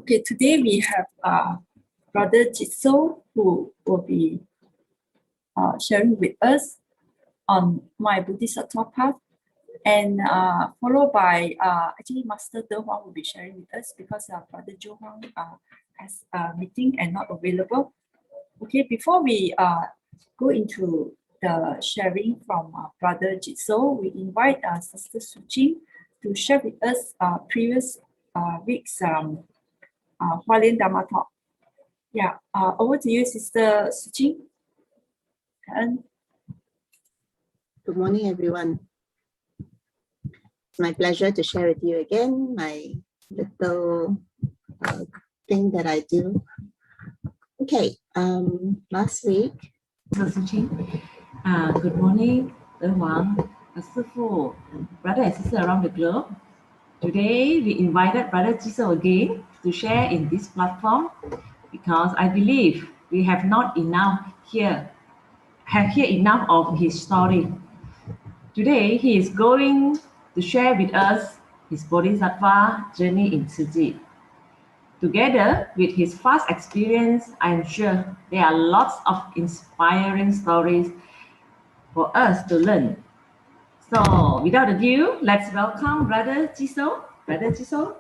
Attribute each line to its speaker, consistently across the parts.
Speaker 1: Okay, today we have Brother Ji-shou who will be sharing with us on my Bodhisattva path, and followed by actually Master De Huang will be sharing with us because Brother Jo Huang has a meeting and not available. Okay, before we go into the sharing from Brother Ji-shou, we invite Sister Tzu Chi to share with us previous week's Hualien Dharma talk. Yeah, over to you, Sister Tzu Chi.
Speaker 2: Good morning, everyone. It's my pleasure to share with you again my little thing that I do. Okay, last week.
Speaker 3: Good morning, De Huang, Sifu, brother and sister around the globe. Today, we invited Brother Ji-shou again to share in this platform because I believe we have not enough here, enough of his story. Today, he is going to share with us his Bodhisattva journey in Tzu Chi. Together with his past experience, I am sure there are lots of inspiring stories for us to learn. So, without ado, let's welcome Brother Ji-shou. Brother Ji-shou,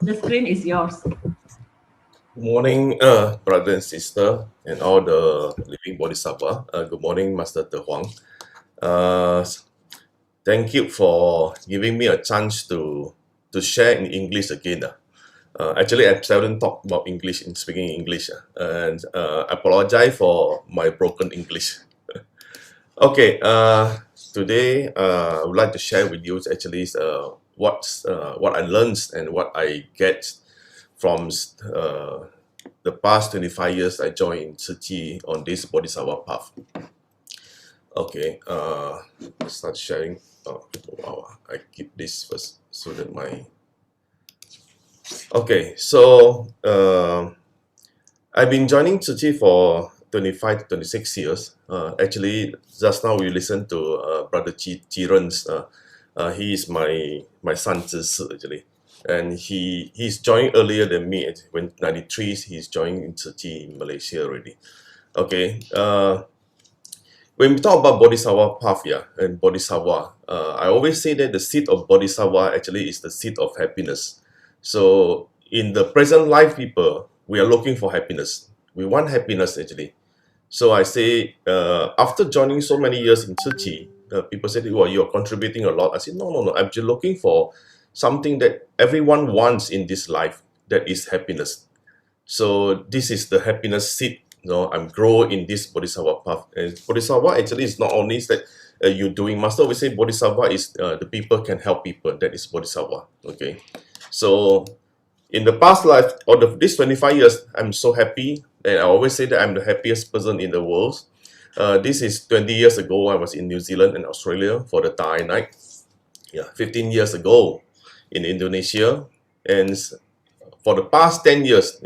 Speaker 3: the screen is yours.
Speaker 4: Good morning, brother and sister, and all the living Bodhisattva. Good morning, Master De Huang. Thank you for giving me a chance to share in English again. Actually, I seldom talk about English in speaking English, and I apologize for my broken English. Okay, today I would like to share with you actually what I learned and what I get from the past 25 years I joined Tzu Chi on this Bodhisattva path. Okay, let's start sharing. Oh, wow, I keep this first so that my... Okay, so I've been joining Tzu Chi for 25 to 26 years. Actually, just now we listened to Brother Chiran's. He is my son Ji-shou actually. And he's joined earlier than me. When 93, he's joined in Tzu Chi in Malaysia already. Okay. When we talk about Bodhisattva path, and Bodhisattva, I always say that the seed of Bodhisattva actually is the seed of happiness. So in the present life, people, we are looking for happiness. We want happiness actually. So I say, after joining so many years in Tzu Chi, people say, well, you're contributing a lot. I say, no, I'm just looking for something that everyone wants in this life, that is happiness. So this is the happiness seed. I'm growing in this Bodhisattva path. And Bodhisattva actually is not only that you're doing. Master always say Bodhisattva is the people can help people. That is Bodhisattva. Okay. So in the past life, out of this 25 years, I'm so happy. And I always say that I'm the happiest person in the world. This is 20 years ago. I was in New Zealand and Australia for the Thai night. 15 years ago in Indonesia, and for the past 10 years,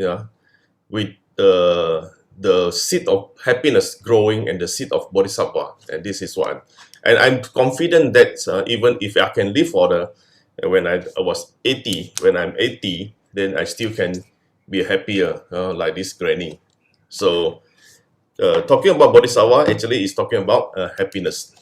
Speaker 4: with the seed of happiness growing and the seed of Bodhisattva, and this is what I'm confident that even if I can live for when I was 80, when I'm 80, then I still can be happier like this granny. So talking about Bodhisattva actually is talking about happiness.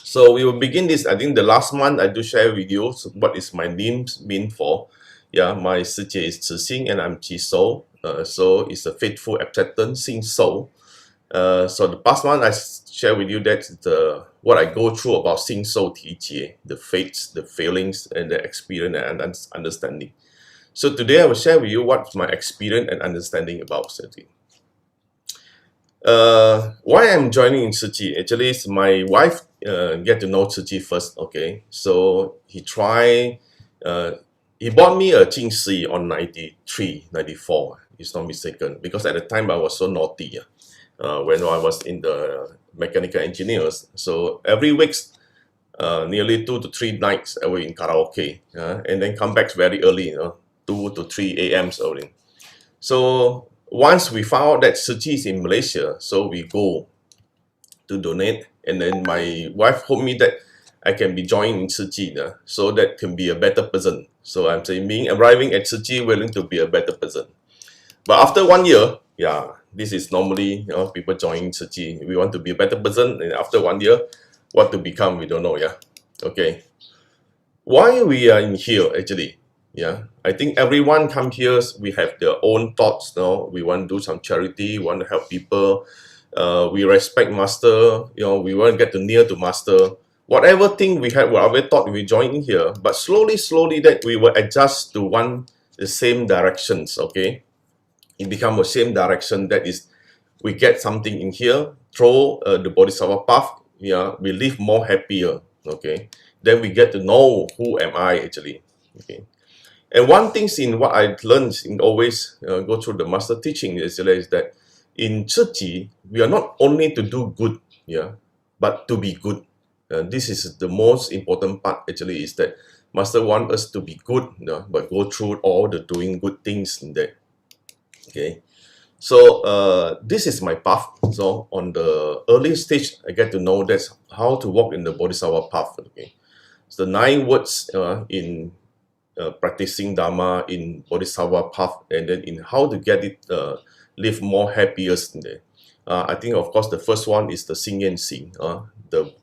Speaker 4: So we will begin this. I think the last month I do share with you what is my name mean for. My Sije is Zixing and I'm Ji-shou. So it's a faithful acceptance, Xing Shou. So the past month I share with you that what I go through about Xing Shou Ti Jie, the fates, the feelings, and the experience and understanding. So today I will share with you what's my experience and understanding about Tzu Chi. Why I'm joining in Tzu Chi? Actually, it's my wife get to know Tzu Chi first. Okay, so he bought me a Jing Si on 93, 94, if not mistaken, because at the time I was so naughty when I was in the mechanical engineers. So every week, nearly 2 to 3 nights I was in karaoke, and then come back very early, 2 to 3 a.m. early. So once we found out that Tzu Chi is in Malaysia, so we go to donate, and then my wife told me that I can be joining Tzu Chi, so that can be a better person. So I'm saying being arriving at Tzu Chi willing to be a better person. But after 1 year, yeah, this is normally people joining Tzu Chi. We want to be a better person, and after 1 year, what to become we don't know. Yeah, okay. Why we are in here actually? Yeah, I think everyone come here. We have their own thoughts. We want to do some charity. We want to help people. We respect master. We want to get to near to master. Whatever thing we had, whatever thought we join in here, but slowly that we will adjust to the same directions. Okay, it become the same direction. That is, we get something in here through the Bodhisattva path. Yeah, we live more happier. Okay, then we get to know who am I actually. Okay. And one thing in what I learned in always go through the master teaching is that in Tzu Chi, we are not only to do good, yeah, but to be good. This is the most important part actually, is that master want us to be good, but go through all the doing good things in there. Okay. So this is my path. So on the early stage, I get to know that's how to walk in the Bodhisattva path. Okay. So the 9 words in practicing dharma in Bodhisattva path, and then in how to get it live more happiest in there. I think of course the first one is the Xing Yan Xing, the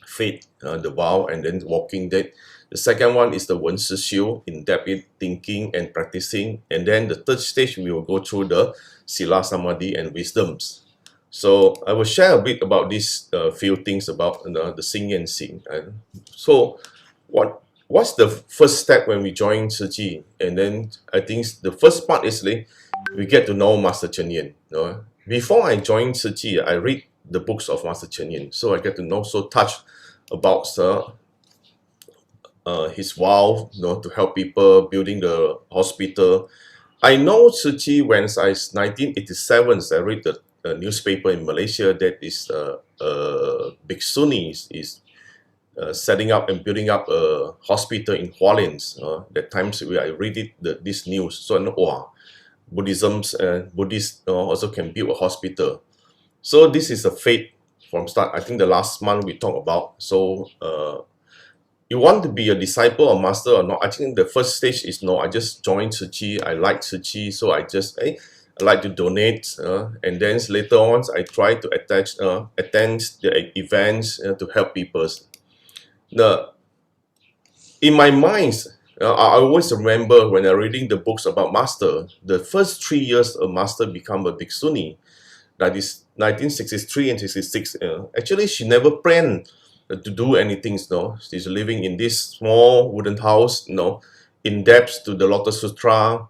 Speaker 4: faith, the vow, and then walking that. The second one is the Wen Si Xiu, in-depth thinking and practicing. And then the third stage, we will go through the Sila, Samadhi, and wisdoms. So I will share a bit about these few things about the Xing Yan Xing. So what's the first step when we join Tzu Chi? And then I think the first part is we get to know Master Cheng Yen. Before I joined Tzu Chi, I read the books of Master Cheng Yen. So I get to know, so touched about his vow, to help people, building the hospital. I know Tzu Chi when I was 1987. I read the newspaper in Malaysia that is Big Sunni is setting up and building up a hospital in Hualien. That times I read this news. So I know, wow, Buddhists also can build a hospital. So this is a faith from start. I think the last month we talked about. So you want to be a disciple or master or not? I think the first stage is no. I just joined Tzu Chi. I like Tzu Chi, so I just I like to donate. And then later on, I try to attend the events to help people. In my mind, I always remember when I'm reading the books about master, the first 3 years a master become a bhikkhuni. That is 1963 and 66. Actually, she never planned to do anything. She's living in this small wooden house, in depth to the Lotus Sutra.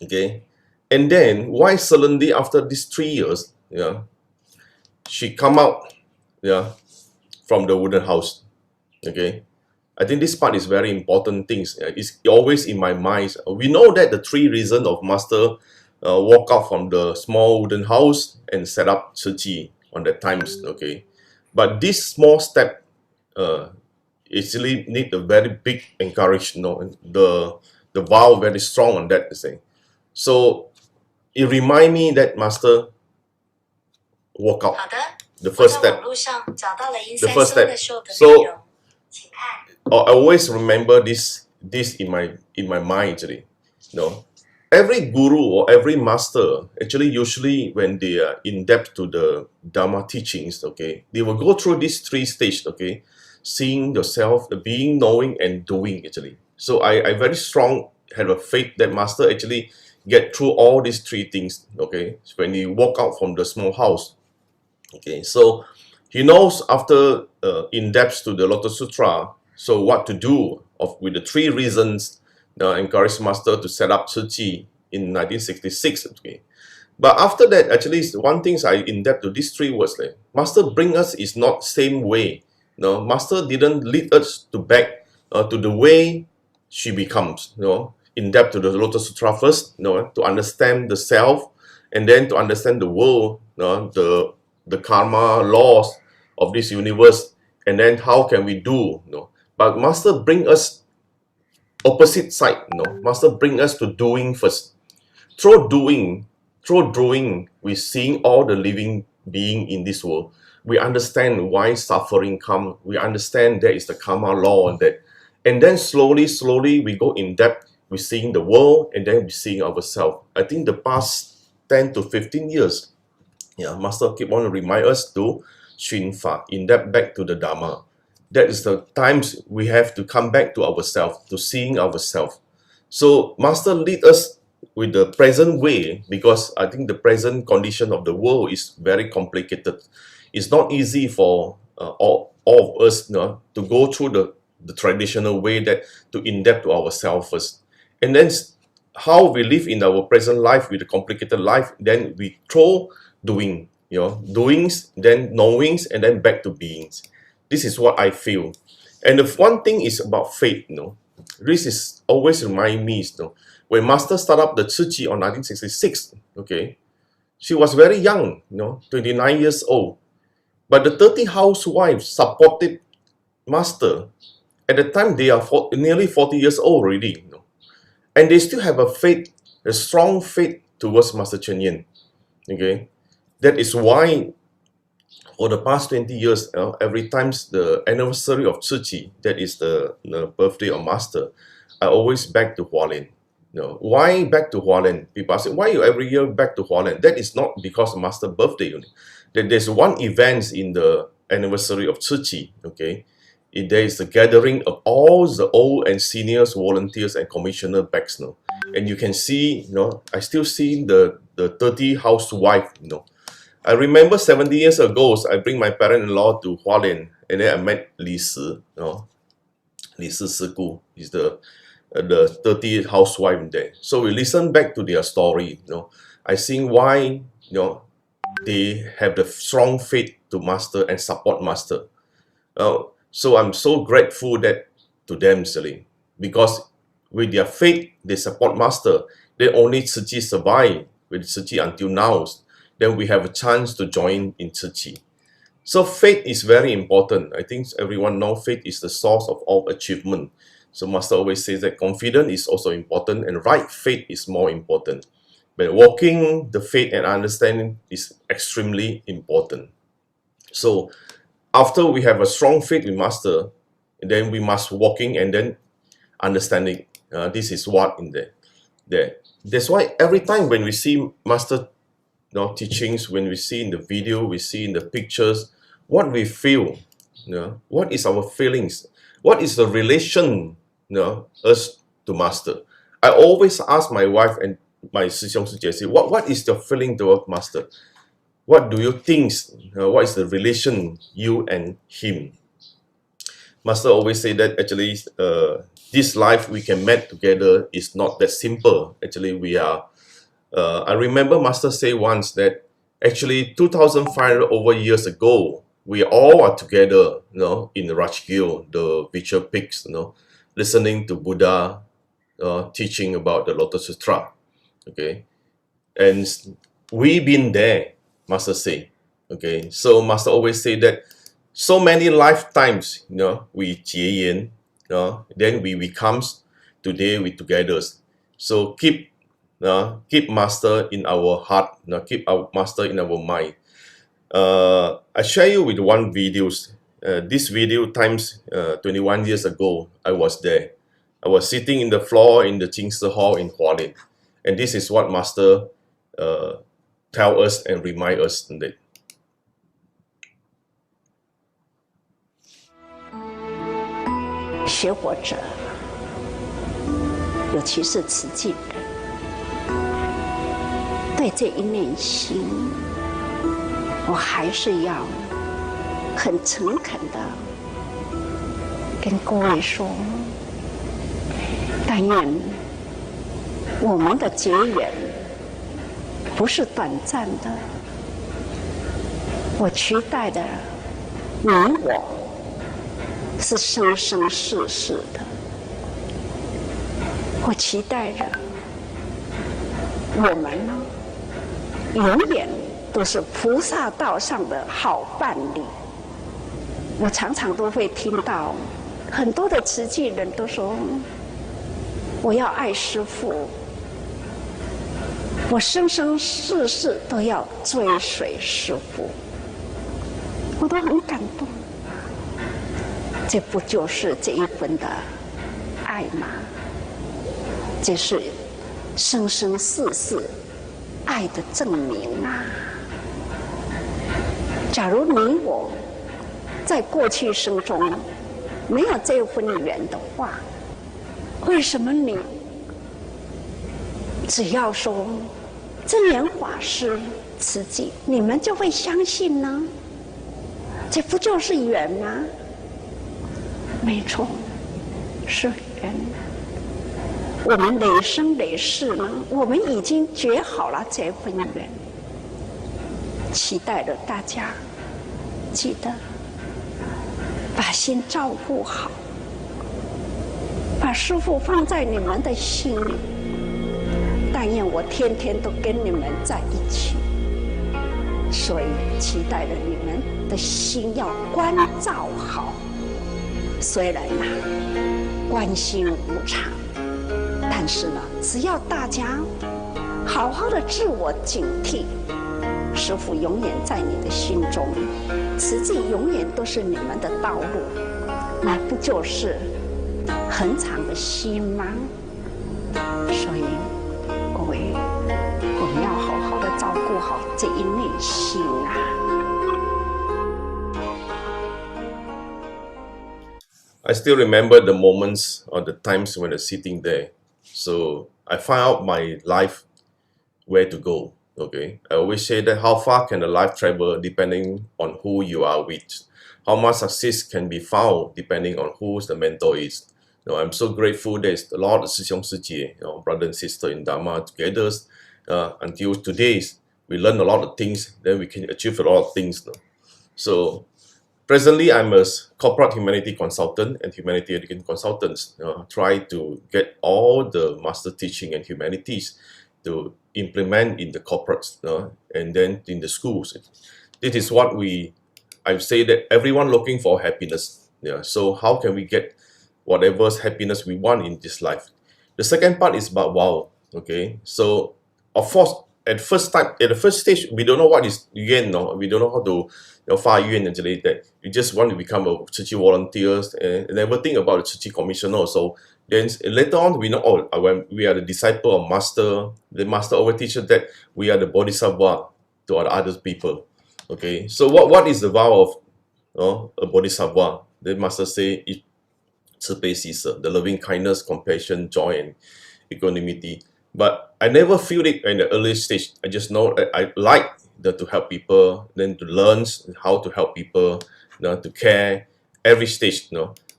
Speaker 4: Okay, and then why suddenly after these 3 years, she come out, from the wooden house. Okay, I think this part is very important things. It's always in my mind. We know that the 3 reasons of master walk out from the small wooden house and set up Tzu Chi on that times. Okay, but this small step actually need a very big encouragement. The vow very strong on that thing. So it remind me that master walk out the first step. The first step. So I always remember this in my mind actually. Every guru or every master actually usually when they are in depth to the Dharma teachings, okay, they will go through these 3 stages, okay, seeing yourself, the being, knowing, and doing actually. So I very strong have a faith that master actually get through all these 3 things, okay, when he walk out from the small house. Okay, so he knows after in depth to the Lotus Sutra, so what to do with the 3 reasons encouraged master to set up Tzu Chi in 1966. Okay, but after that, actually, one thing I in depth to these 3 words, master bring us is not same way. Master didn't lead us to back to the way she becomes. In depth to the Lotus Sutra first, to understand the self, and then to understand the world, the karma laws of this universe, and then how can we do. But master bring us opposite side. Master bring us to doing first. Through doing, we seeing all the living being in this world. we understand why suffering come. We understand there is the karma law and that. And then slowly, we go in depth. We're seeing the world and then we're seeing ourselves. I think the past 10 to 15 years, Master keep on remind us to Xun in depth back to the Dharma. That is the times we have to come back to ourselves, to seeing ourselves. So Master lead us with the present way, because I think the present condition of the world is very complicated. It's not easy for all of us to go through the traditional way, that to in-depth to ourselves first. And then how we live in our present life with a complicated life, then we throw doing, doings, then knowings, and then back to beings. This is what I feel. And the one thing is about faith, this is always remind me, when Master started up the Tzu Chi on 1966, okay, she was very young, 29 years old. But the 30 housewives supported Master. At the time, they are nearly 40 years old already, and they still have a faith, a strong faith towards Master Cheng Yen. Okay, that is why for the past 20 years, every time the anniversary of Tzu Chi, that is the birthday of Master, I always back to Hualien. Why back to Hualien? People ask, why you every year back to Hualien? That is not because of Master birthday only. There's one event in the anniversary of Tzu Chi, okay? There is a gathering of all the old and seniors, volunteers, and commissioner backs, and you can see, I still see the 30 housewife, I remember 70 years ago, I bring my parent-in-law to Hualien, and then I met Li Si, Li Si Siku is the 30 housewife there. So we listen back to their story, I see why, they have the strong faith to Master and support Master. So I'm so grateful that to them, Celine, because with their faith, they support Master. They only Tzu Chi survive with Tzu Chi until now. Then we have a chance to join in Tzu Chi. So faith is very important. I think everyone knows faith is the source of all achievement. So Master always says that confidence is also important and right faith is more important. But walking the faith and understanding is extremely important. So after we have a strong faith in Master, then we must walking and then understanding. This is what in there. That's why every time when we see Master teachings, when we see in the video, we see in the pictures, what we feel, what is our feelings, what is the relation, us to Master. I always ask my wife and my Sixiong Sijie, what is your feeling toward Master? What do you think? What is the relation you and him? Master always say that actually this life we can meet together is not that simple. Actually, we are. I remember Master say once that actually 2,500 over years ago, we all are together, in the Rajgil, the virtual peaks, listening to Buddha teaching about the Lotus Sutra. Okay, and we been there. Master say, okay, so Master always say that so many lifetimes, we jie yan, then we becomes today we together. So keep Master in our heart, keep our Master in our mind. I share you with one videos. This video times 21 years ago, I was there. I was sitting in the floor in the Jingsi Hall in Hualien, and this is what Master tell us and remind us that.
Speaker 5: 学佛者，尤其是慈济人，对这一念心，我还是要很诚恳的跟各位说，但愿我们的结缘不是短暂的，我期待的你我是生生世世的，我期待着我们永远都是菩萨道上的好伴侣。我常常都会听到很多的慈济人都说，我要爱师父，我生生世世都要追随师父。我都很感动。这不就是这一份的爱吗？这是生生世世爱的证明啊！假如你我在过去生中没有这份缘的话，为什么你只要说真言法师慈济，你们就会相信呢？这不就是缘吗？没错，是缘。我们累生累世呢，我们已经结好了这份缘，期待着大家记得把心照顾好，把师父放在你们的心里。但愿我天天都跟你们在一起，所以期待着你们的心要关照好。虽然呢，关心无常，但是呢，只要大家好好的自我警惕，师父永远在你的心中，慈济永远都是你们的道路，那不就是很长的心吗？所以各位，我们要好好的照顾好这一内心啊。
Speaker 4: I still remember the moments or the times when I was sitting there. So I find out my life where to go. Okay, I always say that how far can a life travel depending on who you are with. How much success can be found depending on who the mentor is. I'm so grateful there's a lot of 师兄师姐, brother and sister in dharma together until today. We learn a lot of things, then we can achieve a lot of things. So presently, I'm a corporate humanity consultant and humanity education consultant. Try to get all the master teaching and humanities to implement in the corporates and then in the schools. This is what I say that everyone looking for happiness. So how can we get whatever happiness we want in this life? The second part is about wow. Okay, so of course, at the first stage, we don't know what is yuan. We don't know how to far yuan actually. That you just want to become a Tzu Chi volunteer and never think about the Tzu Chi commissioner. So then later on, we know when we are the disciple of master, the master always teaches that we are the Bodhisattva to other people. Okay, so what is the vow of a Bodhisattva? The master say it. The loving kindness, compassion, joy, and equanimity. But I never feel it in the early stage. I just know that I like to help people, then to learn how to help people, to care every stage.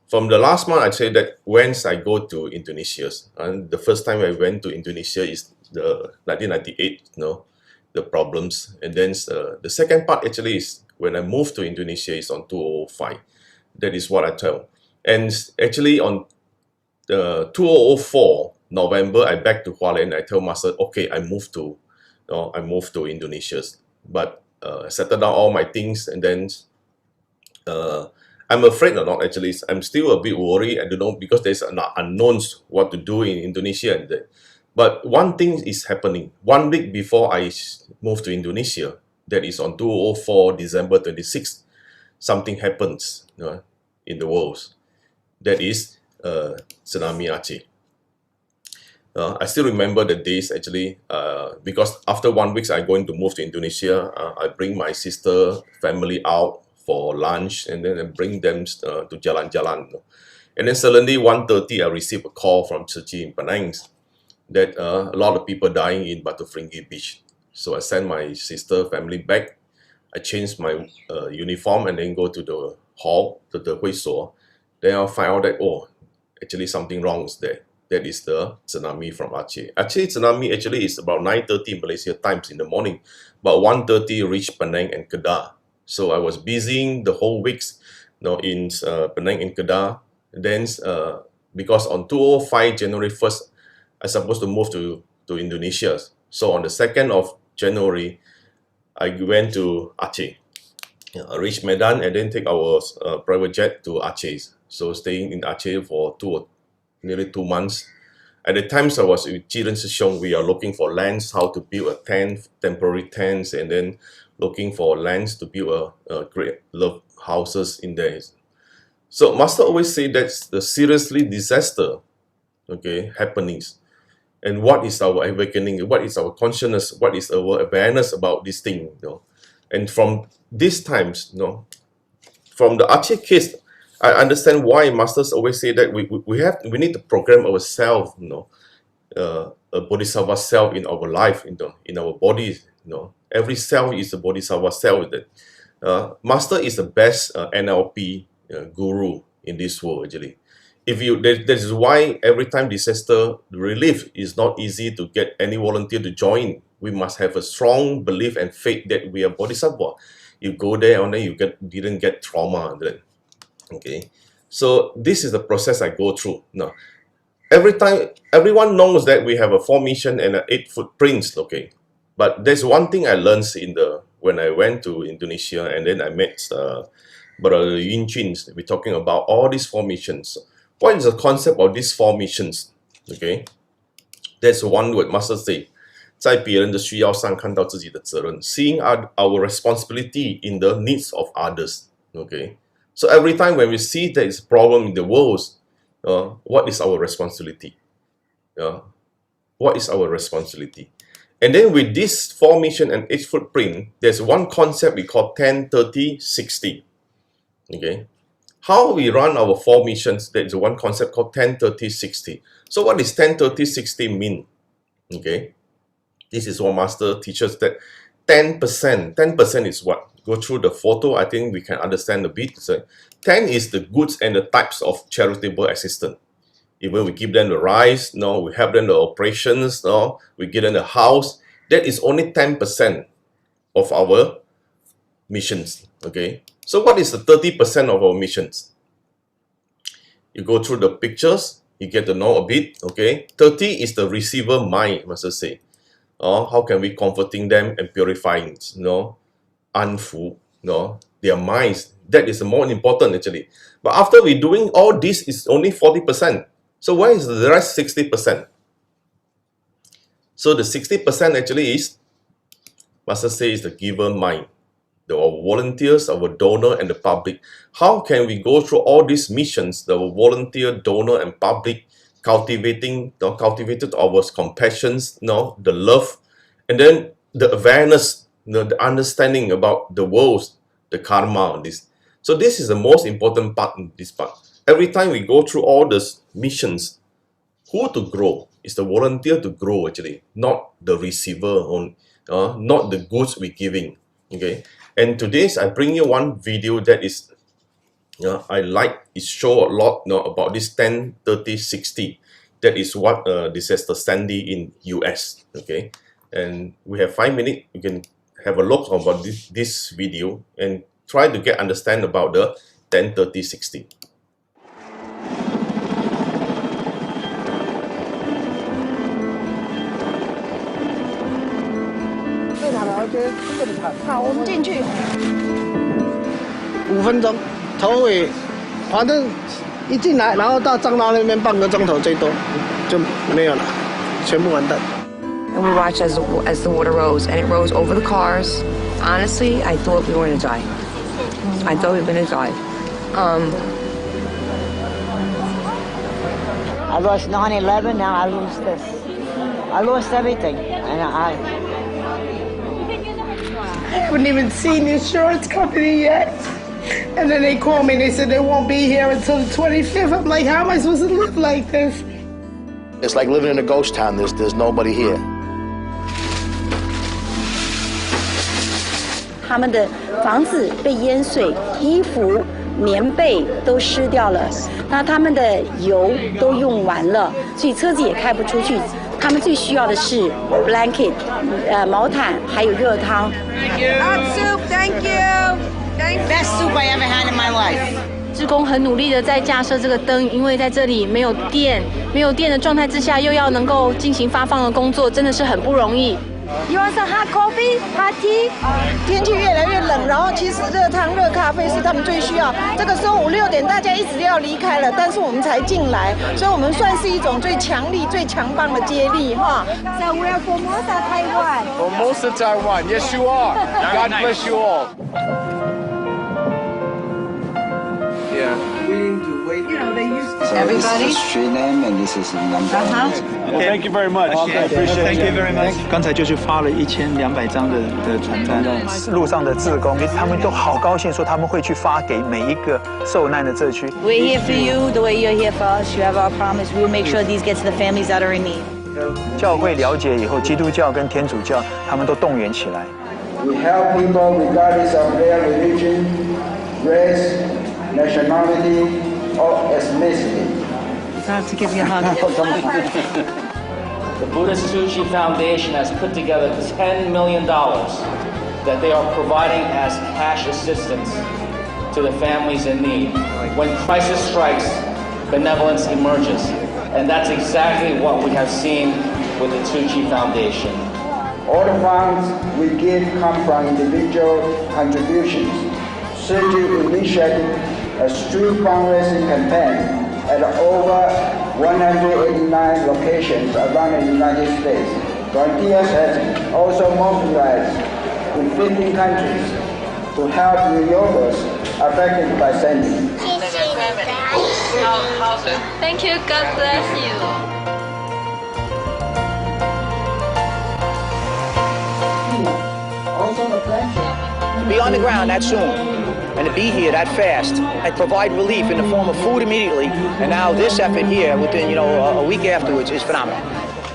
Speaker 4: From the last month, I say that once I go to Indonesia, and the first time I went to Indonesia is the 1998. The problems, and then the second part actually is when I moved to Indonesia is on 2005. That is what I tell. And actually on 2004 November, I back to Hualien. I tell master, okay, I moved to Indonesia, but settle down all my things, and then I'm afraid or not. Actually, I'm still a bit worried. I don't know because there's unknowns what to do in Indonesia, but one thing is happening. 1 week before I moved to Indonesia, that is on 2004 December 26th, something happens in the world. That is tsunami Aceh. I still remember the days actually because after 1 week I'm going to move to Indonesia. I bring my sister family out for lunch and then I bring them to jalan-jalan. And then suddenly 1:30 I received a call from Tzu Chi in Penang that a lot of people dying in Batu Ferringhi beach. So I sent my sister family back. I changed my uniform and then go to the hall, to the Hui Suo. Then I'll find out that, actually something wrong is there. That is the tsunami from Aceh. Actually, tsunami actually is about 9:30 Malaysia times in the morning. But 1:30 reached Penang and Kedah. So I was busy the whole weeks in Penang and Kedah. Then because on 2005 January 1st, I supposed to move to Indonesia. So on the 2nd of January, I went to Aceh. I reached Medan and then take our private jet to Aceh. So staying in Aceh for nearly 2 months. At the times I was with Ji-shou, we are looking for lands, how to build a tent, temporary tents, and then looking for lands to build a great love houses in there. So Master always say that's the seriously disaster, okay, happenings. And what is our awakening? What is our consciousness? What is our awareness about this thing? You know? And from these times, you know, from the Aceh case, I understand why Masters always say that we need to program ourselves, you know, a Bodhisattva self in our life, in our body. You know, every cell is a Bodhisattva cell. That Master is the best NLP guru in this world, actually. If you, that is why every time disaster relief is not easy to get any volunteer to join. We must have a strong belief and faith that we are Bodhisattva. You go there and then you didn't get trauma. Then, okay, so this is the process I go through. Now, every time, everyone knows that we have a 4 mission and 8 footprints. Okay, but there's one thing I learned when I went to Indonesia, and then I met Brother Yun Chin. We're talking about all these 4 missions. What is the concept of these 4 missions? Okay, that's one word Master say. 在别人的需要上看到自己的责任 seeing our responsibility in the needs of others. Okay, so every time when we see there is a problem in the world, what is our responsibility? What is our responsibility? And then with this 4 mission and 8 footprint, there's one concept we call 10, 30, 60. Okay, how we run our 4 missions, there is one concept called 10, 30, 60. So what does 10, 30, 60 mean? Okay, this is what Master teaches, that 10% is what? Go through the photo, I think we can understand a bit. So 10 is the goods and the types of charitable assistance. Even we give them the rice, no, we help them the operations, no, we give them the house. That is only 10% of our missions. Okay, so what is the 30% of our missions? You go through the pictures, you get to know a bit. Okay, 30 is the receiver mind, Master say. How can we comforting them and purifying, anfu, their minds. That is the more important actually. But after we doing all this, is only 40%. So where is the rest 60%? So the 60% actually is, Master say, is the giver mind. Our volunteers, our donor, and the public. How can we go through all these missions, the volunteer, donor, and public, cultivated our compassion, the love, and then the awareness, the understanding about the world, the karma, this. So this is the most important part in this part. Every time we go through all these missions, who to grow? Is the volunteer to grow actually, not the receiver, not the goods we're giving. Okay, and today I bring you one video that is, I like, it show a lot about this 10, 30, 60. That is what disaster Sandy in US. Okay, and we have 5 minutes. You can have a look about this video and try to understand about the 10, 30, 60.
Speaker 6: 好，我们进去。
Speaker 7: 5分钟，头尾，反正一进来，然后到樟脑那边半个钟头最多，就没有了，全部完蛋。
Speaker 8: And we watched as the water rose, and it rose over the cars. Honestly, I thought we were gonna die. I thought we were gonna die.
Speaker 6: I lost 9/11. Now I lose this. I lost everything, and I haven't even seen the insurance company yet. And then they called me and they said they won't be here until the 25th. I'm like, how am I supposed to live like this?
Speaker 9: It's like living in a ghost town. There's nobody here.
Speaker 5: 他们的房子被淹水，衣服、棉被都湿掉了，那他们的油都用完了，所以车子也开不出去。他们最需要的是 blanket， 毛毯，还有热汤。
Speaker 8: Hot soup, thank you.
Speaker 6: Best soup I ever had in my life.
Speaker 10: 志工很努力的在架设这个灯，因为在这里没有电的状态之下，又要能够进行发放的工作，真的是很不容易。You want some hot coffee, hot tea?
Speaker 11: 天气越来越冷，然后其实热汤、热咖啡是他们最需要。这个时候5、6点大家一直要离开了，但是我们才进来，所以我们算是一种最强力、最强棒的接力哈。
Speaker 10: So we're Formosa, Taiwan.
Speaker 9: Formosa, Taiwan. Yes, you are. God bless you all.
Speaker 12: Yeah.
Speaker 11: Everybody.
Speaker 12: This is street name and this is number.
Speaker 9: Well, thank you very much.
Speaker 12: Okay.
Speaker 9: Appreciate
Speaker 13: Thank you very much.
Speaker 14: 刚才就是发了1200张的传单，路上的志工他们都好高兴，说他们会去发给每一个受难的社区。
Speaker 10: We're here for you the way you're here for us. You have our promise. We will make sure these get to the families that are in need.
Speaker 14: 教会了解以后，基督教跟天主教他们都动员起来。
Speaker 12: We help people regardless of their religion, race, nationality, or ethnicity.
Speaker 10: I have to give you a hug.
Speaker 15: The Buddhist Tzu Chi Foundation has put together $10 million that they are providing as cash assistance to the families in need. When crisis strikes, benevolence emerges. And that's exactly what we have seen with the Tzu Chi Foundation.
Speaker 12: All the funds we give come from individual contributions. Tzu Chi initiated a street fundraising campaign at over 189 locations around the United States. Volunteers have also mobilized in 15 countries to help New Yorkers affected by sending.
Speaker 10: Thank you. God bless you.
Speaker 16: To be on the ground that soon and to be here that fast and provide relief in the form of food immediately, and now this effort here within a week afterwards is phenomenal.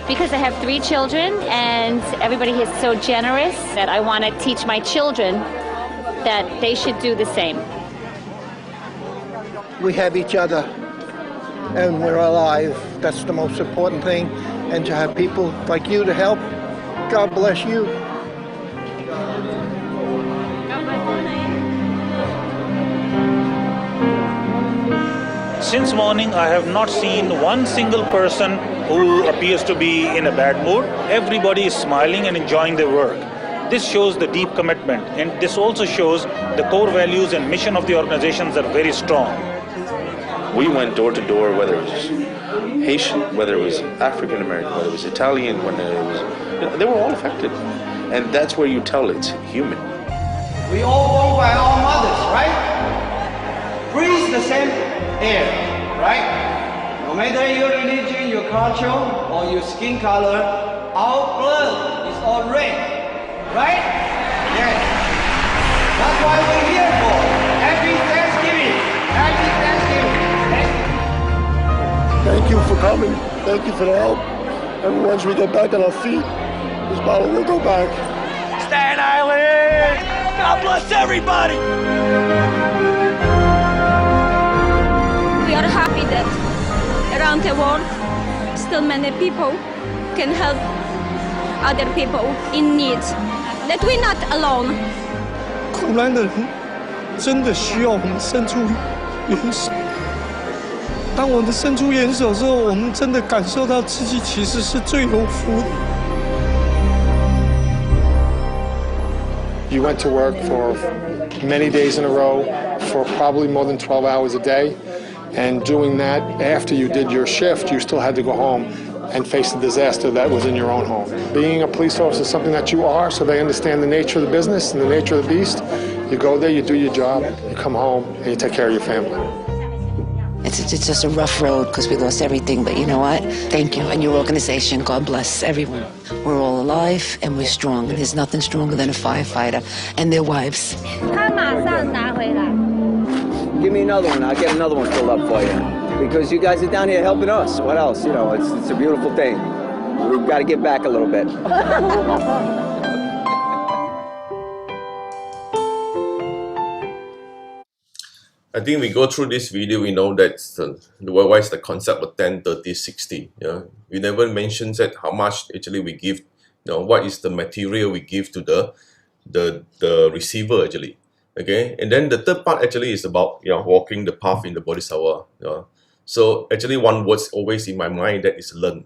Speaker 10: Because I have 3 children and everybody is so generous that I want to teach my children that they should do the same.
Speaker 7: We have each other and we're alive. That's the most important thing. And to have people like you to help, God bless you.
Speaker 13: Since morning, I have not seen one single person who appears to be in a bad mood. Everybody is smiling and enjoying their work. This shows the deep commitment, and this also shows the core values and mission of the organizations are very strong.
Speaker 17: We went door to door, whether it was Haitian, whether it was African American, whether it was Italian, whether it was, they were all affected. And that's where you tell it's human.
Speaker 18: We all born by our mothers, right? Breathe the same air, right? No matter your religion, your culture, or your skin color, our blood is all red, right? Yes. That's why we're here for. Happy Thanksgiving. Happy Thanksgiving.
Speaker 7: Thank you for coming. Thank you for the help. And once we get back on our feet, this bottle will go back.
Speaker 18: Staten Island! God bless everybody!
Speaker 19: We are happy that around the world still many people can help other people in need. That we're not alone.
Speaker 7: 苦难的人真的需要我们伸出援手。当我们伸出援手之后，我们真的感受到自己其实是最有福的。
Speaker 20: You went to work for many days in a row for probably more than 12 hours a day. And doing that, after you did your shift, you still had to go home and face the disaster that was in your own home. Being a police officer is something that you are, so they understand the nature of the business and the nature of the beast. You go there, you do your job, you come home, and you take care of your family.
Speaker 8: It's just a rough road because we lost everything, but you know what? Thank you and your organization. God bless everyone. We're all alive and we're strong, and there's nothing stronger than a firefighter and their wives.
Speaker 18: Give me another one. I'll get another one filled up for you. Because you guys are down here helping us. What else? You know, it's a beautiful thing. We've got to get back a little bit.
Speaker 4: I think we go through this video, we know that what is the concept of 10, 30, 60. Yeah? We never mentioned that how much actually we give, what is the material we give to the receiver actually. Okay, and then the third part actually is about walking the path in the Bodhisattva. So actually one word always in my mind that is learn.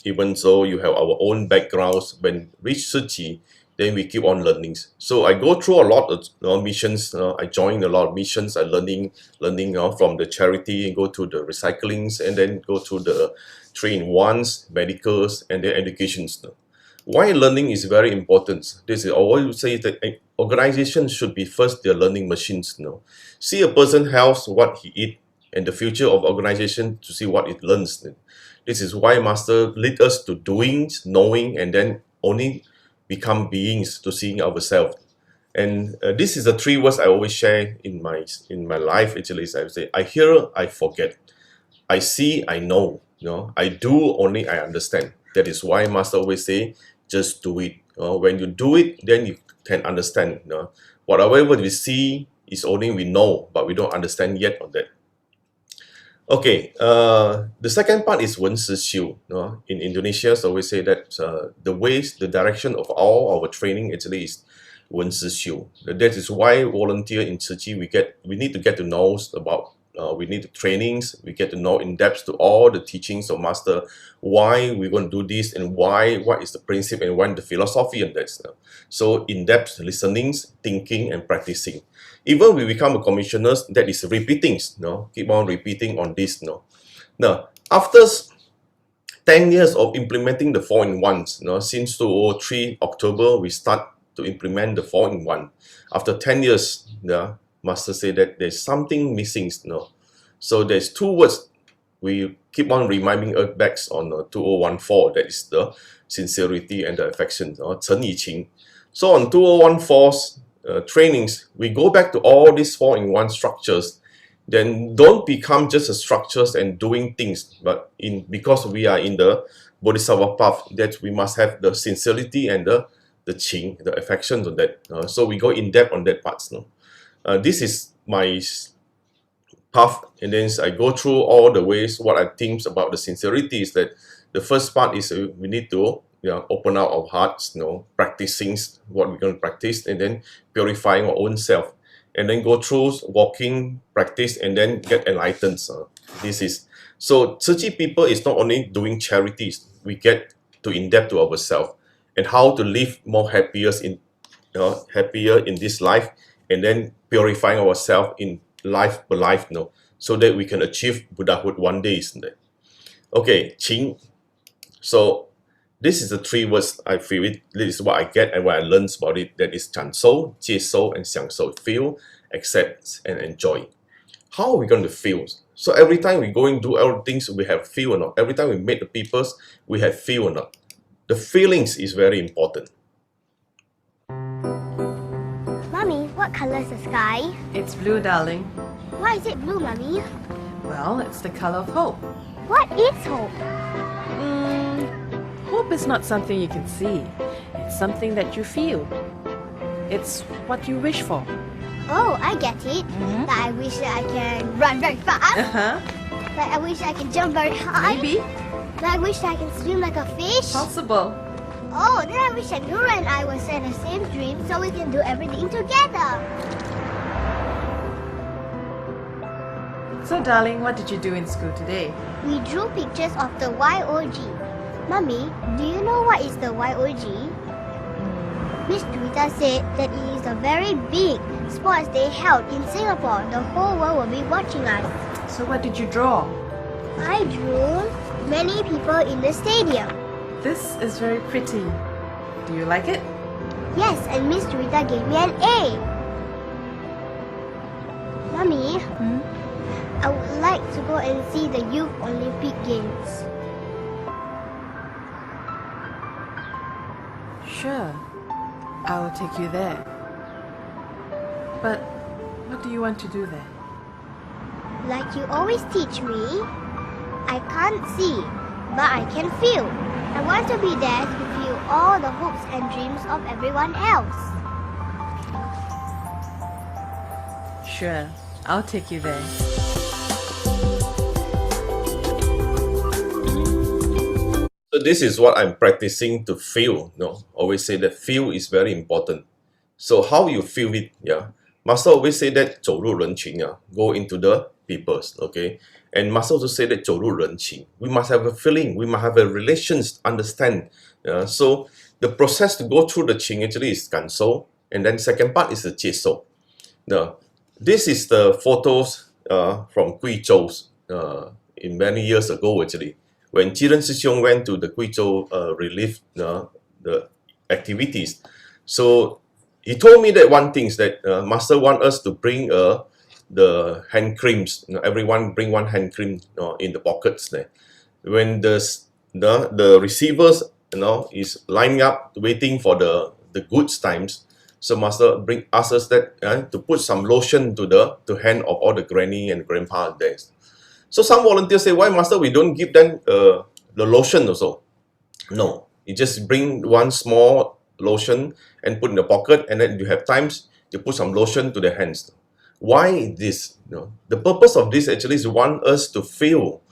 Speaker 4: Even so, you have our own backgrounds. When reach Tzu Chi, then we keep on learning. So I go through a lot of missions. I join a lot of missions. I learning from the charity, and go to the recyclings, and then go to the 3-in-1s, medicals, and then educations. Why learning is very important. This is always say that organizations should be first their learning machines. See a person health, what he eat, and the future of organization to see what it learns. This is why Master lead us to doing, knowing, and then only become beings to seeing ourselves. And this is the 3 words I always share in my life. Actually, I would say, I hear, I forget. I see, I know. I do, only I understand. That is why Master always say, just do it. When you do it, then you can understand. Whatever we see is only we know, but we don't understand yet on that. Okay, the second part is Wen Si Xiu. In Indonesia, so we say that the direction of all our training actually is Wen Si Xiu. That is why volunteer in Tzu Chi, we need to get to know about, we need the trainings, we get to know in depth to all the teachings of Master, why we're going to do this, and what is the principle and what the philosophy of that. So in-depth listenings, thinking, and practicing. Even we become a commissioners, that is repeating, keep on repeating on this. Now, after 10 years of implementing the 4-in-1s, since 2003 October, we start to implement the 4-in-1. After 10 years, Master said that there's something missing. So there's 2 words we keep on reminding us back on 2014, that is the sincerity and the affection, Chen Yi Qing. So on 2014's trainings, we go back to all these 4-in-1 structures. Then don't become just a structures and doing things, but because we are in the Bodhisattva path, that we must have the sincerity and the qing, the affection on that. So we go in depth on that part. This is my path, and then I go through all the ways. What I think about the sincerity is that the first part is we need to open up our hearts, practicing what we're going to practice, and then purifying our own self, and then go through walking, practice, and then get enlightened. This is so Tzu Chi people is not only doing charities, we get to in depth to ourselves and how to live more happier in this life, and then purifying ourselves in life per life, so that we can achieve Buddhahood one day, isn't it? Okay, Qing. So this is the 3 words I feel it. This is what I get and what I learned about it. That is 感受, 接受, and 享受. Feel, accept, and enjoy. How are we going to feel? So every time we go and do our things, we have feel or not. Every time we meet the peoples, we have feel or not. The feelings is very important.
Speaker 21: Mommy, what color is the sky?
Speaker 22: It's blue, darling.
Speaker 21: Why is it blue, Mommy?
Speaker 22: Well, it's the color of hope.
Speaker 21: What is hope?
Speaker 22: Hope is not something you can see. It's something that you feel. It's what you wish for.
Speaker 21: Oh, I get it. That I wish that I can run very fast. Like I wish I can jump very high.
Speaker 22: Maybe.
Speaker 21: Like I wish I can swim like a fish.
Speaker 22: Possible.
Speaker 21: Oh, then I wish that Nura and I was in the same dream so we can do everything together.
Speaker 22: So, darling, what did you do in school today?
Speaker 21: We drew pictures of the YOG. Mommy, do you know what is the YOG? Miss Twita said that it is a very big sports day held in Singapore. The whole world will be watching us.
Speaker 22: So what did you draw?
Speaker 21: I drew many people in the stadium.
Speaker 22: This is very pretty. Do you like it?
Speaker 21: Yes, and Miss Twita gave me an A. Mommy, I would like to go and see the Youth Olympic Games.
Speaker 22: Sure, I will take you there. But what do you want to do there?
Speaker 21: Like you always teach me, I can't see, but I can feel. I want to be there to feel all the hopes and dreams of everyone else.
Speaker 22: Sure, I'll take you there.
Speaker 4: So this is what I'm practicing to feel. Always say that feel is very important. So how you feel it, Master always say that 走入人群 go into the peoples, okay? And Master also say that 走入人情 we must have a feeling, we must have a relations, understand. So the process to go through the 情 actually is 感受, and then second part is the 接受. Now, this is the photos from Guizhou in many years ago actually. When Jiren Sishong went to the Guizhou relief the activities, so he told me that one thing is that Master want us to bring the hand creams. Everyone bring one hand cream in the pockets there. When the receivers is lining up waiting for the goods times, so Master ask us that to put some lotion to the hand of all the granny and grandpa there. So some volunteers say, why Master we don't give them the lotion also? No, you just bring one small lotion and put in the pocket, and then you have times you put some lotion to the hands. Why this? The purpose of this actually is want us to feel.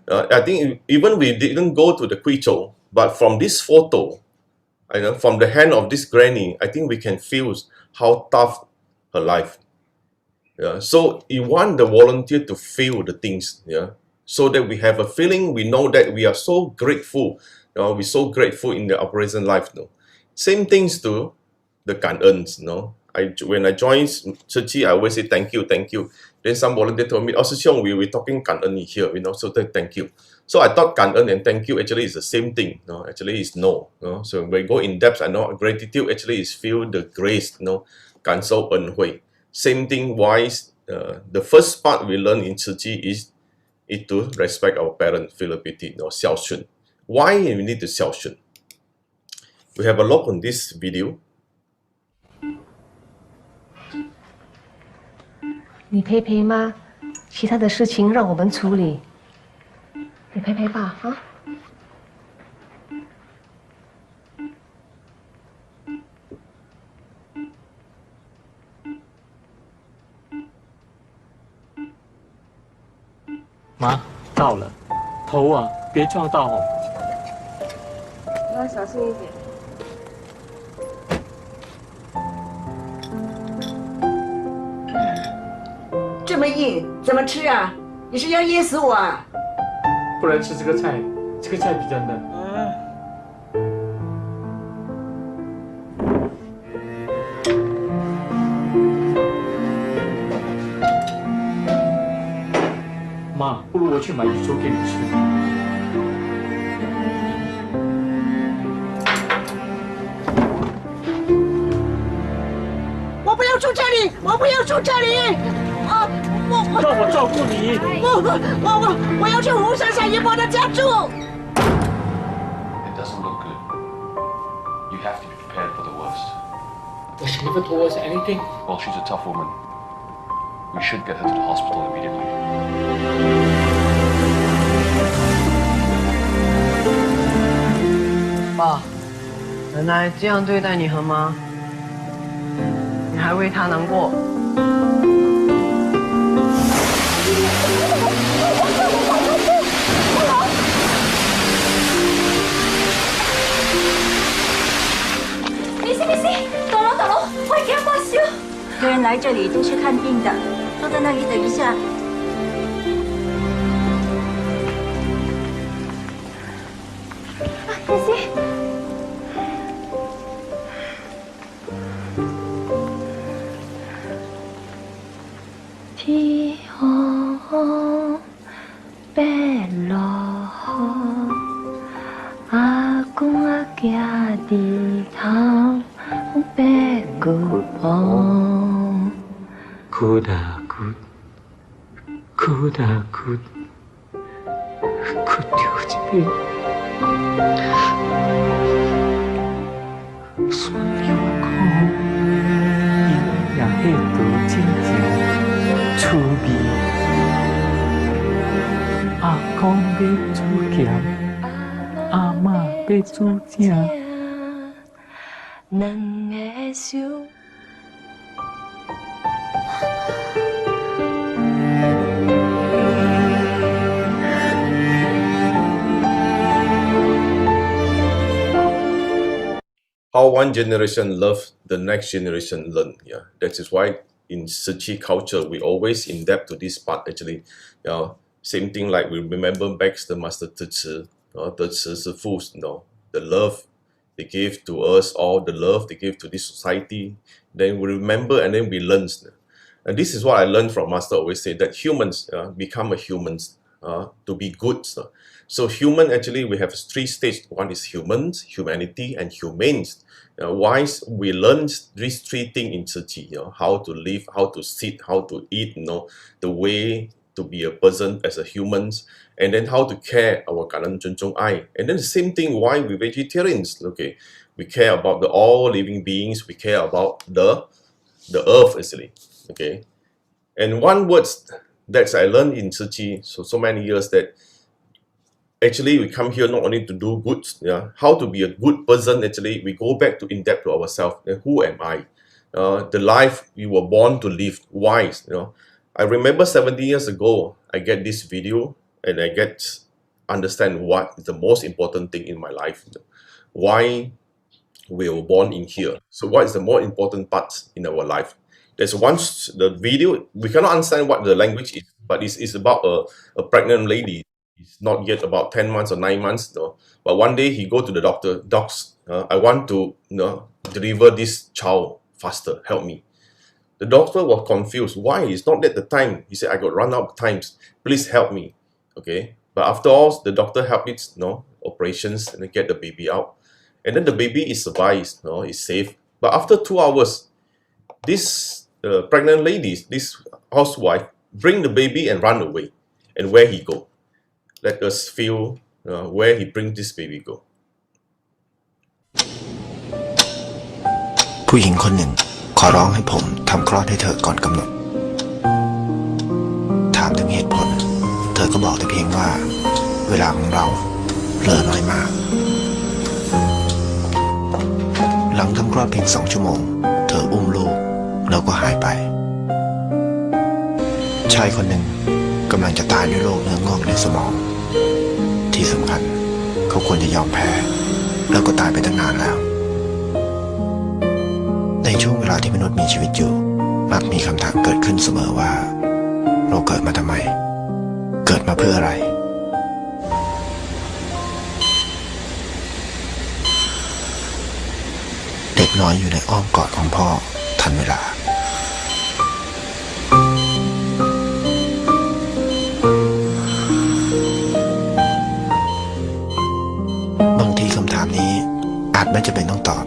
Speaker 4: I think even we didn't go to the Guizhou, but from this photo, from the hand of this granny, I think we can feel how tough her life. So you want the volunteer to feel the things, so that we have a feeling, we know that we are so grateful. We're so grateful in the operation life. Same things to the 感恩. When I joined Tzu Chi, I always say thank you, thank you. Then some volunteer told me, oh, Sixiong, we're talking 感恩 here, so thank you. So I thought 感恩 and thank you actually is the same thing. Actually is no. So when we go in depth, I know gratitude actually is feel the grace, 感受恩惠. Same thing wise, the first part we learn in Tzu Chi is to respect our parents, filial piety, 孝顺. Why we need to 孝顺? We have a look on this video.
Speaker 1: 你陪陪妈，其他的事情让我们处理。你陪陪爸啊。
Speaker 2: 妈，到了，头啊，别撞到哦。
Speaker 1: 你要小心一点。
Speaker 23: 这么硬，怎么吃啊？你是要噎死我啊？
Speaker 2: 不能吃这个菜，这个菜比较嫩。妈，不如我去买鱼粥给你吃。
Speaker 23: 我不要住这里，我不要住这里！啊，
Speaker 2: 让我照顾你。
Speaker 23: 我要去湖山下一波的家住。
Speaker 17: It doesn't look good. You have to be prepared for the worst.
Speaker 2: But she never told us anything.
Speaker 17: Well, she's a tough woman. We should get her to the hospital immediately.
Speaker 24: 爸，奶奶这样对待你和妈，你还为她难过？
Speaker 19: 没事，等楼，快给报销。
Speaker 25: 客人来这里都是看病的，都在那里等一下。
Speaker 19: 没事。天空白落雨，阿公阿囝伫头。白骨棒，
Speaker 2: 哭哒哭，哭哒哭，哭丢一边。孙有苦，伊也迄道真正趣味。阿公要煮咸，阿嬷要煮正。
Speaker 19: 两个手。
Speaker 4: How one generation love, the next generation learn. That is why in Tzu Chi culture, we always in depth to this part actually. Same thing like we remember back the Master Tzu Chi, the Tzu Fu, the love they gave to us, all the love they gave to this society. Then we remember and then we learn. And this is what I learned from Master always say that humans become a humans to be good. So human actually we have 3 stages. One is humans, humanity, and humanes. Why we learn these 3 things in Tzu Chi, how to live, how to sit, how to eat, the way to be a person as a humans, and then how to care our kanan chunchong ai. And then the same thing why we vegetarians, okay, we care about the all living beings, we care about the earth actually, okay. And one words that I learned in Tzu Chi so many years that actually we come here not only to do good, how to be a good person. Actually we go back to in depth to ourselves. Who am I? The life we were born to live. Why? I remember 70 years ago I get this video and I get understand what is the most important thing in my life. Why we were born in here. So what is the more important part in our life? There's once the video, we cannot understand what the language is, but it's about a pregnant lady. It's not yet about 10 months or 9 months, but one day he go to the doctor, docs, I want to deliver this child faster, help me. The doctor was confused. Why? It's not at the time. He said, I got run out of times. Please help me. Okay. But after all, the doctor helped it, operations, and get the baby out. And then the baby is survived, is safe. But after 2 hours, this pregnant lady, this housewife, bring the baby and run away. And where he go? Let us feel where he bring this baby go.
Speaker 3: ผู้หญิงคนหนึ่งขอร้องให้ผมทำคลอดให้เธอก่อนกำหนดถามถึงเหตุผลเธอก็บอกแต่เพียงว่าเวลาของเราเหลือน้อยมากหลังทำคลอดเพียง2 ชั่วโมงเธออุ้มลูกแล้วก็หายไปชายคนหนึ่งกำลังจะตายด้วยโรคเนื้องอกในสมองที่สำคัญเขาควรจะยอมแพ้แล้วก็ตายไปตั้งนานแล้วในช่วงเวลาที่มนุษย์มีชีวิตอยู่มักมีคำถามเกิดขึ้นเสมอว่าเราเกิดมาทำไมเกิดมาเพื่ออะไรเด็กน้อยอยู่ในอ้อมกอดของพ่อทันเวลาบางทีคำถามนี้อาจไม่จำเป็นต้องตอบ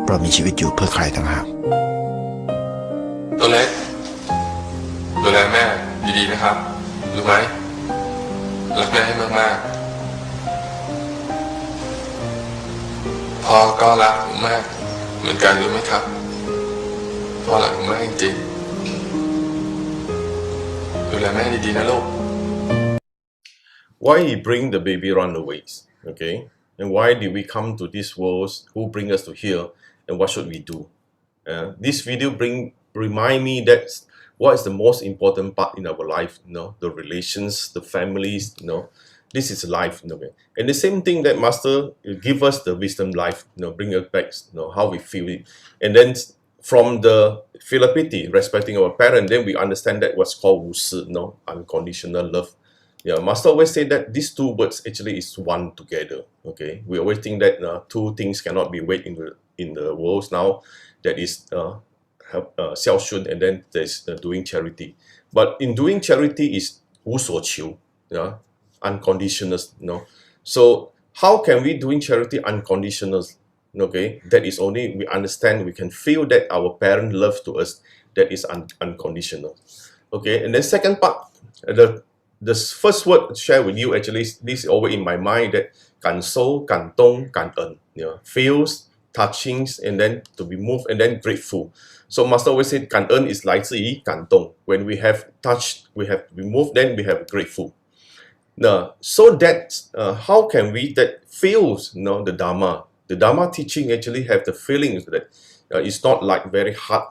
Speaker 3: เรามีชีวิตอยู่เพื่อใครต่างหาก
Speaker 5: ตัวเล็กดูแลแม่ดีๆนะครับรู้ไหมรักแม่ให้มากๆพ่อก็รักผมมากเหมือนกันรู้ไหมครับพ่อรักผมมากจริงๆดูแลแม่ดีๆนะลูก
Speaker 4: Why he bring the baby runaways? Okay, and why did we come to this world? Who bring us to here? And what should we do? This video remind me that what is the most important part in our life, the relations, the families, this is life, and the same thing that Master give us the wisdom life, bring us back, how we feel it, and then from the philippitti, respecting our parents, then we understand that what's called Wu Si, unconditional love. Yeah, Master always say that these 2 words actually is one together. Okay, we always think that 2 things cannot be weighed in the world now. That is xiaoshun, and then there's doing charity. But in doing charity is 无所求, unconditional. So how can we doing charity unconditional? Okay, that is only we understand, we can feel that our parent love to us, that is unconditional. Okay, and then second part, the first word share with you actually, this is always in my mind, that 感受, 感动, 感恩, feels, touchings, and then to be moved, and then grateful. So Master always said 感恩 is 来自于感动. When we have touched, we have to be moved, then we have grateful. Now, so that how can we that feels the dharma? The dharma teaching actually have the feelings that it's not like very hard.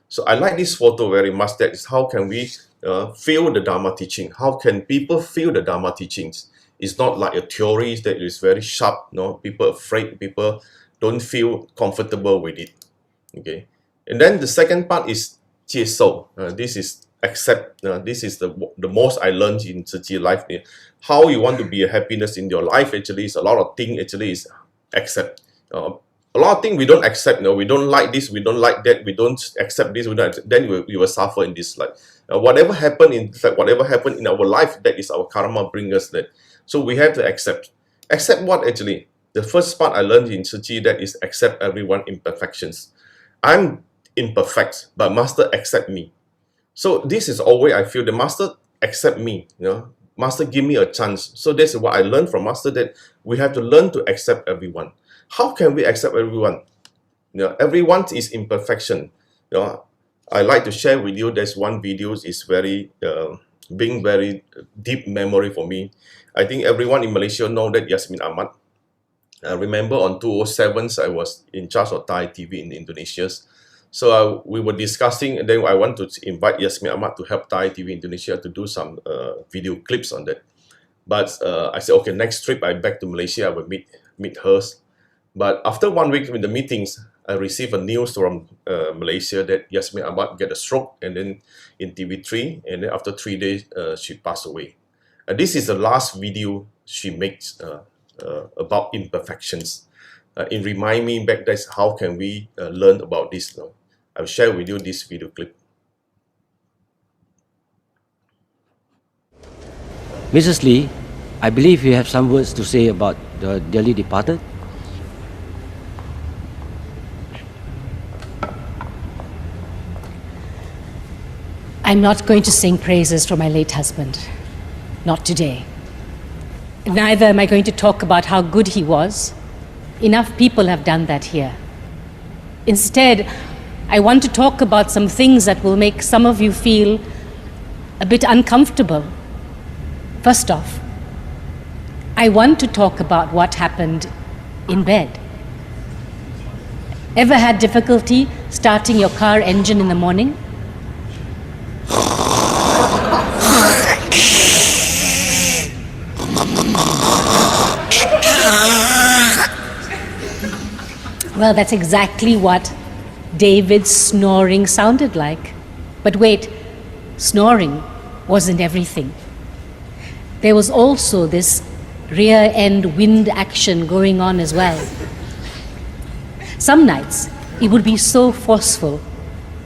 Speaker 4: So I like this photo very much. That is how can we feel the dharma teaching? How can people feel the dharma teachings? It's not like a theory that is very sharp. People afraid. People don't feel comfortable with it. Okay. And then the second part is 接受. This is accept. This is the most I learned in Tzu Chi life. How you want to be a happiness in your life actually is a lot of things actually is accept. A lot of things we don't accept. We don't like this, we don't like that, we don't accept this, we don't accept, then we will suffer in this life. Whatever happened in our life, that is our karma bring us that. So we have to accept. Accept what actually? The first part I learned in Tzu Chi, that is accept everyone imperfections. I'm imperfect, but Master accept me. So this is always I feel the Master accept me. Master give me a chance. So that's what I learned from Master, that we have to learn to accept everyone. How can we accept everyone? Everyone is imperfection. I like to share with you. There's one video is very being very deep memory for me. I think everyone in Malaysia know that Yasmin Ahmad. I remember on 2007, I was in charge of Thai TV in Indonesia. So we were discussing, and then I want to invite Yasmin Ahmad to help Thai TV Indonesia to do some video clips on that. But I said, okay, next trip I back to Malaysia, I will meet her. But after 1 week in the meetings, I received a news from Malaysia that Yasmin Ahmad get a stroke, and then in TV3, and then after 3 days, she passed away. And this is the last video she makes about imperfections. It remind me back, that's how can we learn about this. I'll share with you this video clip.
Speaker 6: Mrs. Lee, I believe you have some words to say about the dearly departed.
Speaker 9: I'm not going to sing praises for my late husband. Not today. Neither am I going to talk about how good he was. Enough people have done that here. Instead, I want to talk about some things that will make some of you feel a bit uncomfortable. First off, I want to talk about what happened in bed. Ever had difficulty starting your car engine in the morning? Well, that's exactly what David's snoring sounded like. But wait, snoring wasn't everything. There was also this rear end wind action going on as well. Some nights, it would be so forceful,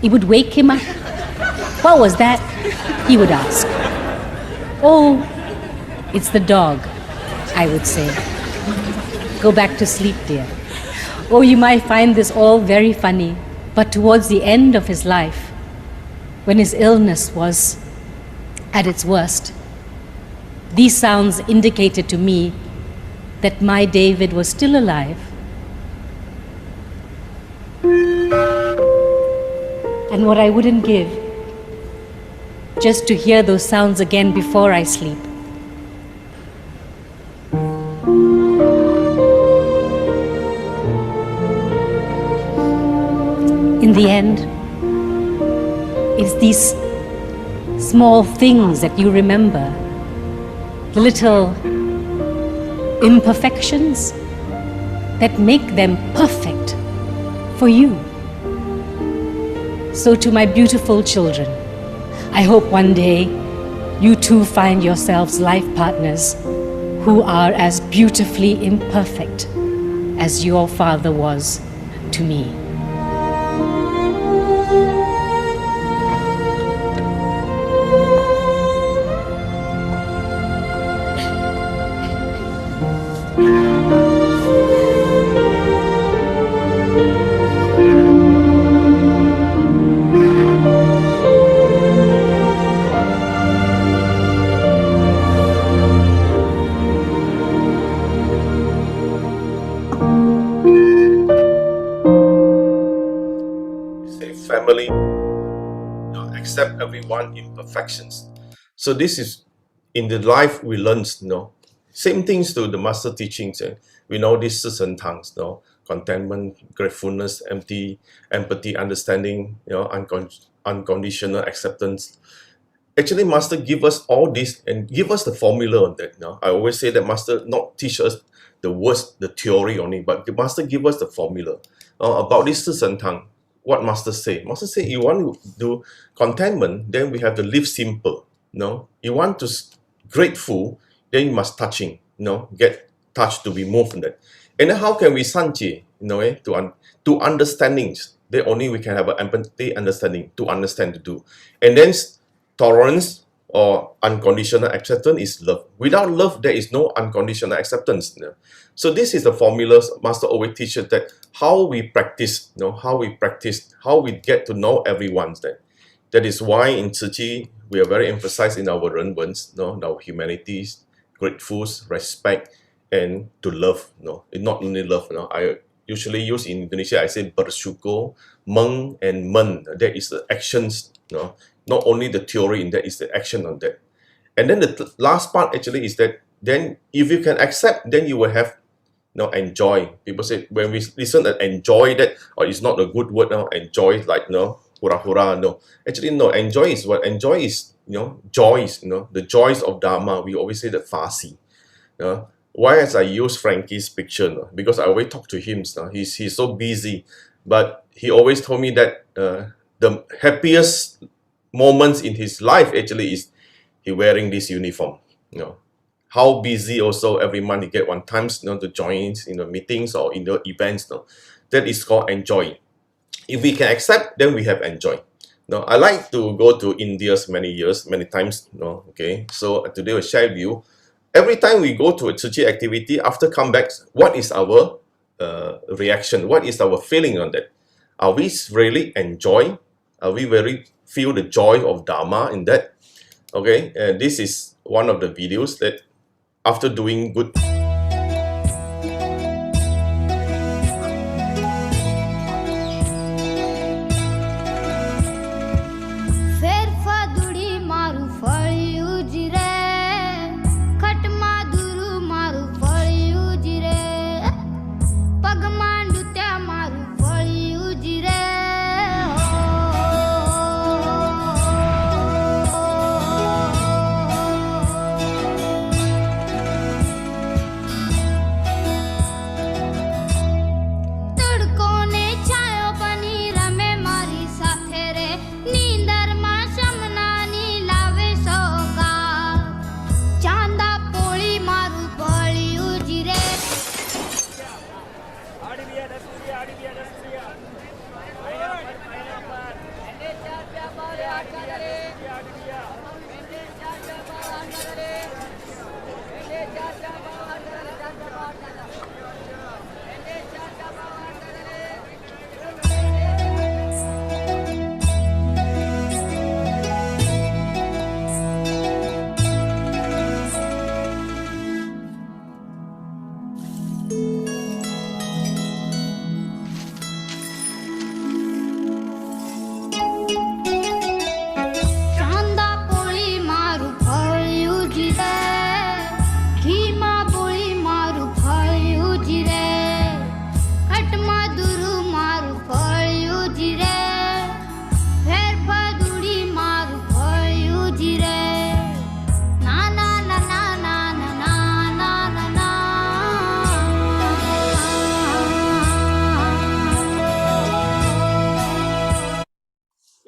Speaker 9: it would wake him up. What was that? He would ask. Oh, it's the dog, I would say. Go back to sleep, dear. Oh, you might find this all very funny, but towards the end of his life, when his illness was at its worst, these sounds indicated to me that my David was still alive. And what I wouldn't give, just to hear those sounds again before I sleep. In the end, it's these small things that you remember, the little imperfections that make them perfect for you. So to my beautiful children, I hope one day you too find yourselves life partners who are as beautifully imperfect as your father was to me.
Speaker 4: Family, accept everyone imperfections. So this is in the life we learn, same things to the master teachings. We know these 四神堂, contentment, gratefulness, empathy, understanding, unconditional acceptance. Actually, master give us all this and give us the formula on that. I always say that master not teach us the words, the theory only, but the master give us the formula about this 四神堂. what Master say. Master say, you want to do contentment, then we have to live simple. You want to grateful, then you must touching. Get touched to be moved from that. And then how can we sanji? To understandings. Then only we can have an empathy, understanding, to understand, to do. And then tolerance or unconditional acceptance is love. Without love, there is no unconditional acceptance. So this is the formulas Master always teaches, that how we practice, how we get to know everyone. That is why in Tzu Chi, we are very emphasized in our renwens, our humanities, grateful, respect, and to love. Not only love. I usually use in Indonesia, I say bersyukur, meng and men. That is the actions. Not only the theory, in that is the action on that. And then the last part actually is that then if you can accept, then you will have enjoy. People say when we listen and enjoy that, or it's not a good word now, enjoy like hura hura. No, actually no, enjoy is what? Enjoy is joys, the joys of dharma. We always say that fasi. Why as I use Frankie's picture? Because I always talk to him. He's so busy, but he always told me that the happiest moments in his life actually is he wearing this uniform. How busy also every month he get one times to join meetings or in the events. That is called enjoy. If we can accept, then we have enjoy. I like to go to India many times. Okay, so today I'll share with you. Every time we go to a Tzu Chi activity, after come back, what is our reaction? What is our feeling on that? Are we really enjoy? Are we very feel the joy of Dharma in that? Okay, this is one of the videos that after doing good.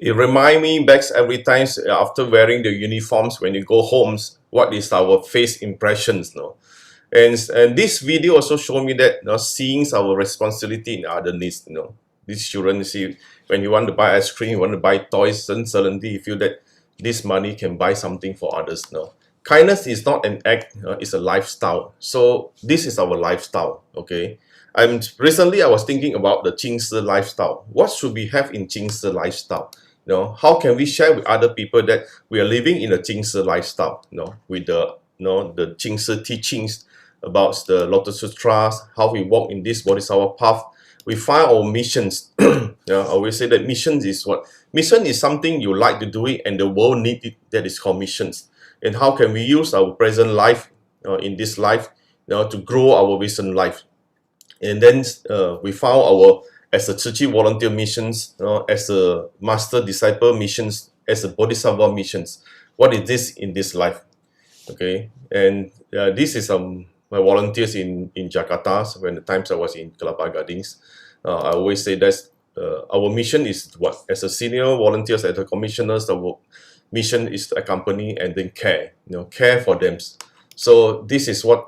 Speaker 4: It reminds me back every time after wearing the uniforms when you go homes, what is our face impressions, And this video also showed me that seeing our responsibility in other needs, These children, see, when you want to buy ice cream, you want to buy toys, then suddenly you feel that this money can buy something for others. Kindness is not an act, it's a lifestyle. So this is our lifestyle, okay? Recently I was thinking about the Jingsi lifestyle. What should we have in Jingsi lifestyle? How can we share with other people that we are living in a Jingsi lifestyle? With the the Jingsi teachings about the Lotus Sutras, how we walk in this Bodhisattva path. We find our missions. I always say that missions is what? Mission is something you like to do it and the world needs it. That is called missions. And how can we use our present life in this life to grow our recent life? And then we found our as a Tzu Chi volunteer missions, as a master disciple missions, as a Bodhisattva missions. What is this in this life? Okay, and this is my volunteers in Jakarta when the times I was in Kelapa Gadings. I always say that our mission is what? As a senior volunteers, as a commissioners, our mission is to accompany and then care, care for them. So this is what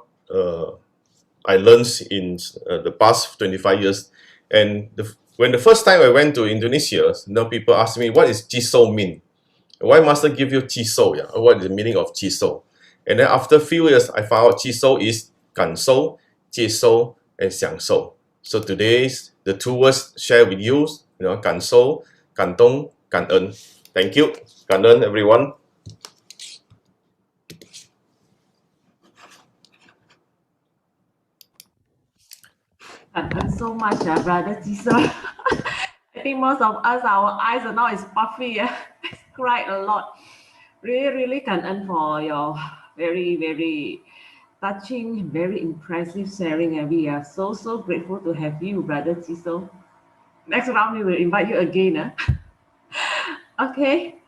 Speaker 4: I learned in the past 25 years. And when the first time I went to Indonesia, people ask me, what is Ji-shou mean? Why Master give you Ji-shou? Yeah? What is the meaning of Ji-shou? And then after a few years, I found out Ji-shou is 感受, 接受, and 享受. So today, the two words share with you, 感受, 感动, 感恩. Thank you. 感恩 everyone.
Speaker 11: Thanks so much, Brother Ji-shou. I think most of us, our eyes are now is puffy. Cried a lot. Really,感恩 for your very touching, very impressive sharing, and we are so grateful to have you, Brother Ji-shou. Next round we will invite you again. Okay.